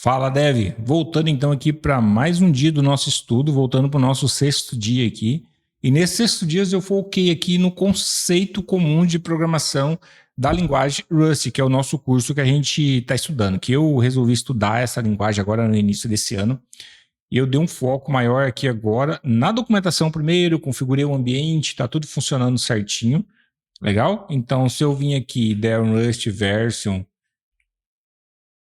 Fala, Dev. Voltando então aqui para mais um dia do nosso estudo, voltando para o nosso sexto dia aqui. E nesse sexto dia eu foquei aqui no conceito comum de programação da linguagem Rust, que é o nosso curso que a gente está estudando, que eu resolvi estudar essa linguagem agora no início desse ano. E eu dei um foco maior aqui agora na documentação primeiro, configurei o ambiente, está tudo funcionando certinho. Legal? Então, se eu vim aqui der um Rust version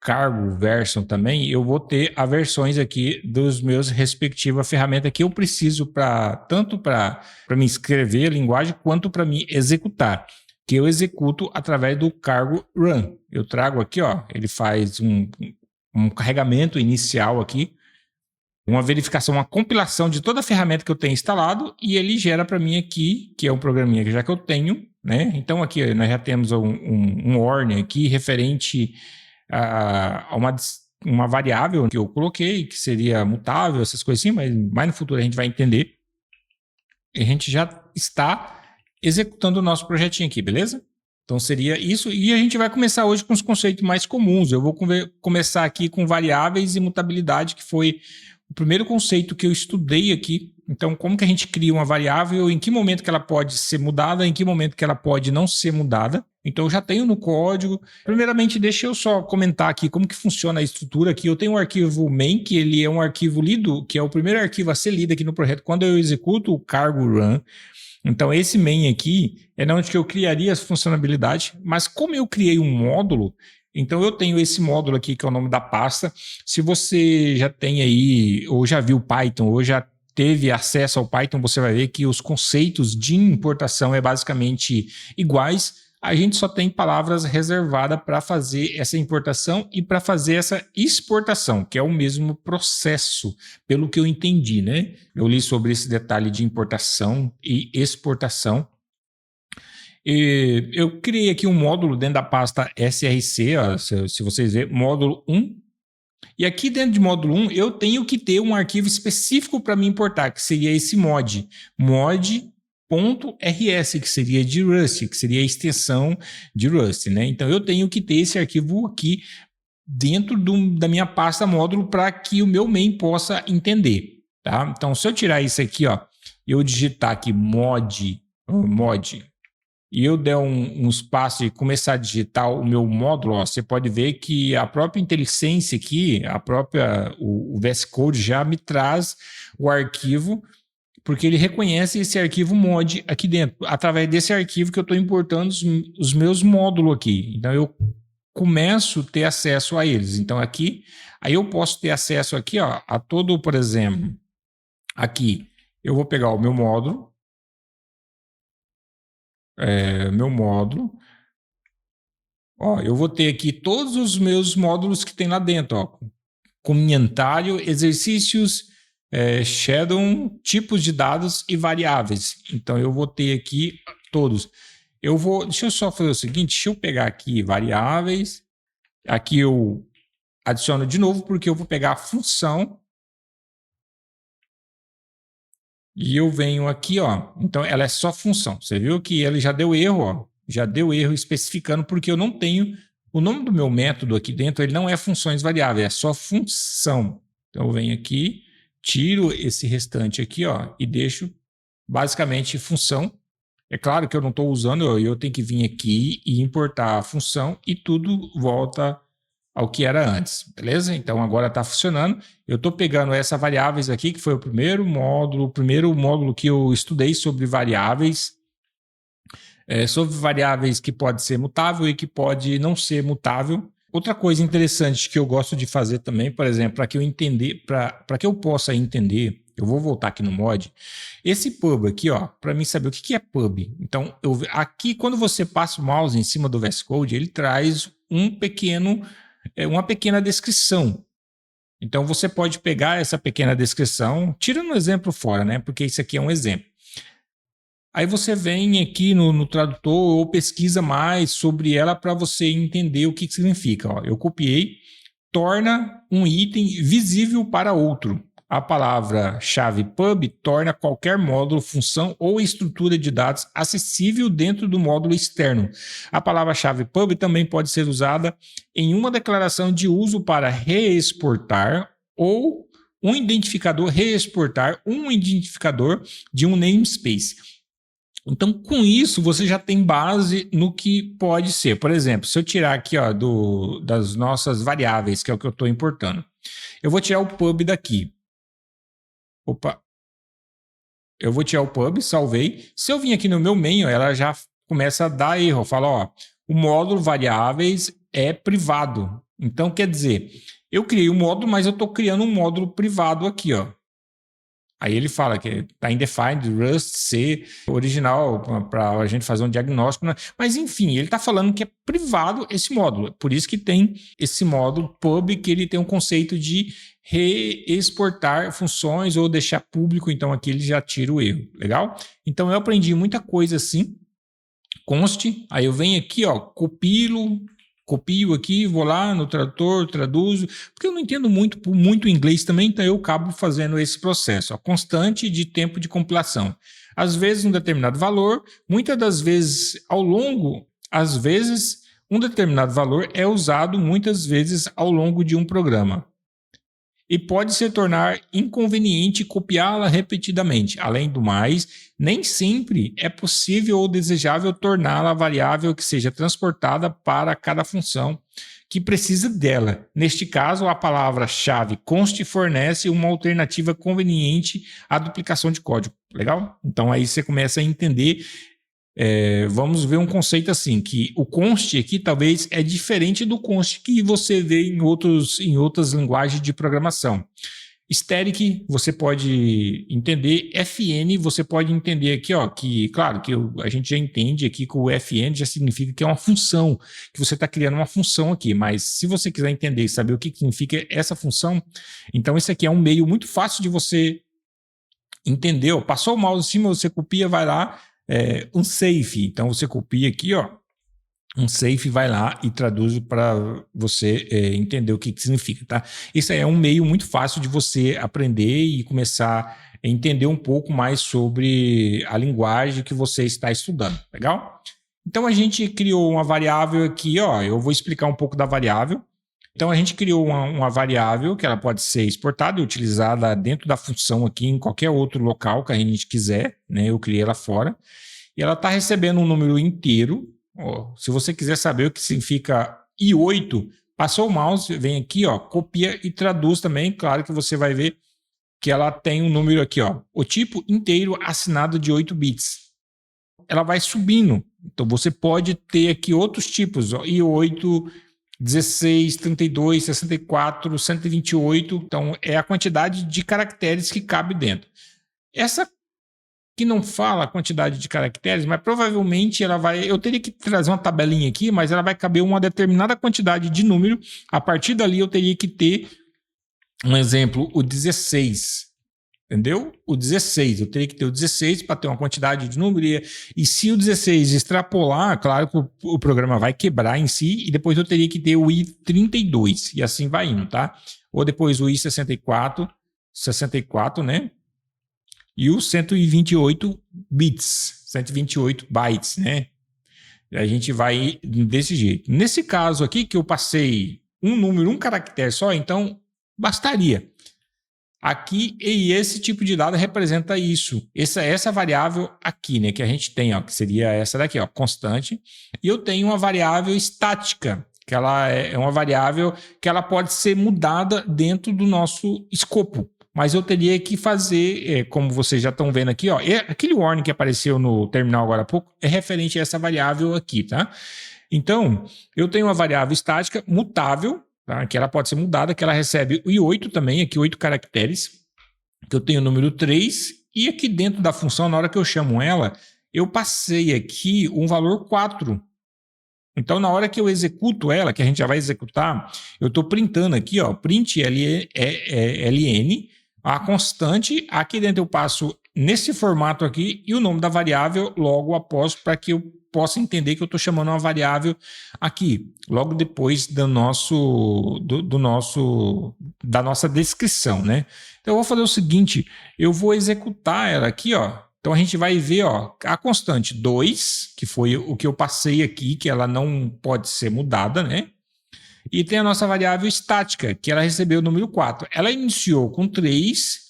cargo version também, eu vou ter as versões aqui dos meus respectivas ferramentas que eu preciso tanto para me escrever a linguagem quanto para me executar, que eu executo através do cargo run. Eu trago aqui, ó, ele faz um carregamento inicial aqui, uma verificação, uma compilação de toda a ferramenta que eu tenho instalado e ele gera para mim aqui, que é um programinha que já que eu tenho, né? Então aqui nós já temos um warning aqui referente a uma variável que eu coloquei, que seria mutável, essas coisas assim, mas mais no futuro a gente vai entender. E a gente já está executando o nosso projetinho aqui, beleza? Então seria isso, e a gente vai começar hoje com os conceitos mais comuns. Eu vou começar aqui com variáveis e mutabilidade, que foi o primeiro conceito que eu estudei aqui. Então, como que a gente cria uma variável, em que momento que ela pode ser mudada, em que momento que ela pode não ser mudada. Então, eu já tenho no código. Primeiramente, deixa eu só comentar aqui como que funciona a estrutura aqui. Eu tenho um arquivo main, que ele é um arquivo lido, que é o primeiro arquivo a ser lido aqui no projeto, quando eu executo o cargo run. Então, esse main aqui é onde que eu criaria as funcionalidades, mas como eu criei um módulo, então eu tenho esse módulo aqui, que é o nome da pasta. Se você já tem aí, ou já viu Python, ou já teve acesso ao Python, você vai ver que os conceitos de importação é basicamente iguais. A gente só tem palavras reservadas para fazer essa importação e para fazer essa exportação, que é o mesmo processo, pelo que eu entendi, né? Eu li sobre esse detalhe de importação e exportação. E eu criei aqui um módulo dentro da pasta src, ó, se vocês verem, módulo 1. E aqui dentro de módulo 1, eu tenho que ter um arquivo específico para me importar, que seria esse mod.rs, que seria de Rust, que seria a extensão de Rust, né? Então eu tenho que ter esse arquivo aqui dentro da minha pasta módulo para que o meu main possa entender, tá? Então se eu tirar isso aqui, ó, eu digitar aqui mod, e eu der um espaço e começar a digitar o meu módulo, ó, você pode ver que a própria IntelliSense aqui, o VS Code já me traz o arquivo, porque ele reconhece esse arquivo mod aqui dentro, através desse arquivo que eu estou importando os meus módulos aqui. Então eu começo a ter acesso a eles. Então aqui, aí eu posso ter acesso aqui, ó, a todo, por exemplo, aqui eu vou pegar o meu módulo, ó, eu vou ter aqui todos os meus módulos que tem lá dentro, ó, comentário, exercícios, shadow, tipos de dados e variáveis. Então eu vou ter aqui todos. Deixa eu só fazer o seguinte, deixa eu pegar aqui variáveis, aqui eu adiciono de novo porque eu vou pegar a função. E eu venho aqui, ó, então ela é só função. Você viu que ele já deu erro, ó, já deu erro especificando porque eu não tenho o nome do meu método aqui dentro, ele não é funções variáveis, é só função. Então eu venho aqui, tiro esse restante aqui, ó, e deixo basicamente função. É claro que eu não estou usando, eu tenho que vir aqui e importar a função e tudo volta ao que era antes, beleza? Então agora está funcionando. Eu estou pegando essas variáveis aqui, que foi o primeiro módulo que eu estudei sobre variáveis, que pode ser mutável e que pode não ser mutável. Outra coisa interessante que eu gosto de fazer também, por exemplo, para que eu possa entender, eu vou voltar aqui no mod, esse pub aqui, ó, para mim saber o que é pub. Então, aqui, quando você passa o mouse em cima do VS Code, ele traz uma pequena descrição. Então, você pode pegar essa pequena descrição, tirando um exemplo fora, né? Porque isso aqui é um exemplo. Aí você vem aqui no tradutor ou pesquisa mais sobre ela para você entender o que significa. Ó, eu copiei, torna um item visível para outro. A palavra-chave pub torna qualquer módulo, função ou estrutura de dados acessível dentro do módulo externo. A palavra-chave pub também pode ser usada em uma declaração de uso para reexportar ou reexportar um identificador de um namespace. Então, com isso, você já tem base no que pode ser. Por exemplo, se eu tirar aqui ó, das nossas variáveis, que é o que eu estou importando, eu vou tirar o pub daqui. Opa! Eu vou tirar o pub, salvei. Se eu vim aqui no meu main, ó, ela já começa a dar erro. Fala, ó, o módulo variáveis é privado. Então, quer dizer, eu criei um módulo, mas eu estou criando um módulo privado aqui, ó. Aí ele fala que está indefined, Rust, C, original, para a gente fazer um diagnóstico. Né? Mas, enfim, ele está falando que é privado esse módulo. Por isso que tem esse módulo pub, que ele tem um conceito de reexportar funções ou deixar público. Então, aqui ele já tira o erro. Legal? Então, eu aprendi muita coisa assim. Const, aí eu venho aqui, ó, copio aqui, vou lá no tradutor, traduzo, porque eu não entendo muito inglês também, então eu acabo fazendo esse processo, ó, constante de tempo de compilação. Às vezes um determinado valor, muitas das vezes às vezes um determinado valor é usado muitas vezes ao longo de um programa. E pode se tornar inconveniente copiá-la repetidamente. Além do mais, nem sempre é possível ou desejável torná-la variável que seja transportada para cada função que precisa dela. Neste caso, a palavra-chave const fornece uma alternativa conveniente à duplicação de código. Legal? Então aí você começa a entender. Vamos ver um conceito assim, que o const aqui talvez é diferente do const que você vê em outras linguagens de programação. Static você pode entender, fn você pode entender aqui, ó, que claro que a gente já entende aqui que o fn já significa que é uma função, que você está criando uma função aqui, mas se você quiser entender e saber o que significa essa função, então esse aqui é um meio muito fácil de você entender. Ó, passou o mouse em cima, você copia, vai lá, um safe, então você copia aqui, ó, um safe, vai lá e traduz para você entender o que significa, tá? Isso aí é um meio muito fácil de você aprender e começar a entender um pouco mais sobre a linguagem que você está estudando, legal? Então a gente criou uma variável aqui, ó, eu vou explicar um pouco da variável. Então a gente criou uma variável que ela pode ser exportada e utilizada dentro da função aqui em qualquer outro local que a gente quiser, né? Eu criei ela fora. E ela está recebendo um número inteiro. Ó, se você quiser saber o que significa i8, passou o mouse, vem aqui, ó, copia e traduz também. Claro que você vai ver que ela tem um número aqui, ó, o tipo inteiro assinado de 8 bits. Ela vai subindo. Então você pode ter aqui outros tipos, ó, i8, 16, 32, 64, 128. Então é a quantidade de caracteres que cabe dentro. Essa que não fala a quantidade de caracteres, mas provavelmente ela vai... Eu teria que trazer uma tabelinha aqui, mas ela vai caber uma determinada quantidade de número. A partir dali eu teria que ter um exemplo, o 16. Entendeu? O 16. Eu teria que ter o 16 para ter uma quantidade de número. E se o 16 extrapolar, claro que o programa vai quebrar em si. E depois eu teria que ter o i32. E assim vai indo, tá? Ou depois o i64, 64, né? E o 128 bits, 128 bytes, né? A gente vai desse jeito. Nesse caso aqui, que eu passei um número, um caractere só, então bastaria. Aqui, e esse tipo de dado representa isso. Essa variável aqui, né? Que a gente tem, ó, que seria essa daqui, ó, constante. E eu tenho uma variável estática, que ela é uma variável que ela pode ser mudada dentro do nosso escopo. Mas eu teria que fazer, como vocês já estão vendo aqui, ó, aquele warning que apareceu no terminal agora há pouco é referente a essa variável aqui, tá? Então, eu tenho uma variável estática mutável, tá? Que ela pode ser mudada, que ela recebe o i8 também, aqui 8 caracteres, que eu tenho o número 3, e aqui dentro da função, na hora que eu chamo ela, eu passei aqui um valor 4. Então, na hora que eu executo ela, que a gente já vai executar, eu estou printando aqui, ó, print ln, a constante, aqui dentro eu passo nesse formato aqui e o nome da variável logo após para que eu possa entender que eu estou chamando uma variável aqui, logo depois da nossa descrição, né? Então eu vou fazer o seguinte, eu vou executar ela aqui, ó. Então a gente vai ver, ó, a constante 2, que foi o que eu passei aqui, que ela não pode ser mudada, né? E tem a nossa variável estática, que ela recebeu o número 4. Ela iniciou com 3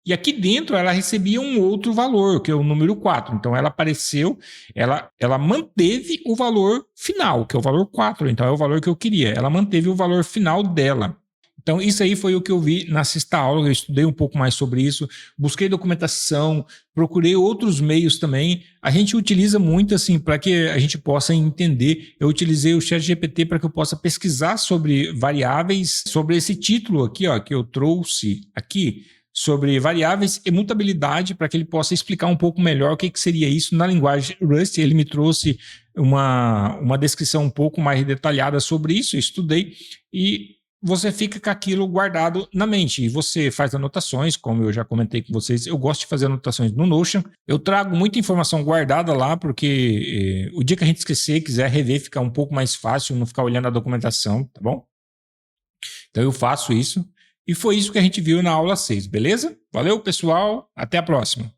e aqui dentro ela recebia um outro valor, que é o número 4. Então ela apareceu, ela manteve o valor final, que é o valor 4. Então é o valor que eu queria. Ela manteve o valor final dela. Então, isso aí foi o que eu vi na sexta aula, eu estudei um pouco mais sobre isso, busquei documentação, procurei outros meios também. A gente utiliza muito, assim, para que a gente possa entender. Eu utilizei o ChatGPT para que eu possa pesquisar sobre variáveis, sobre esse título aqui, ó, que eu trouxe aqui, sobre variáveis e mutabilidade, para que ele possa explicar um pouco melhor o que seria isso na linguagem Rust. Ele me trouxe uma descrição um pouco mais detalhada sobre isso, eu estudei e você fica com aquilo guardado na mente e você faz anotações, como eu já comentei com vocês. Eu gosto de fazer anotações no Notion. Eu trago muita informação guardada lá, porque o dia que a gente esquecer, quiser rever, fica um pouco mais fácil, não ficar olhando a documentação, tá bom? Então eu faço isso. E foi isso que a gente viu na aula 6, beleza? Valeu, pessoal. Até a próxima.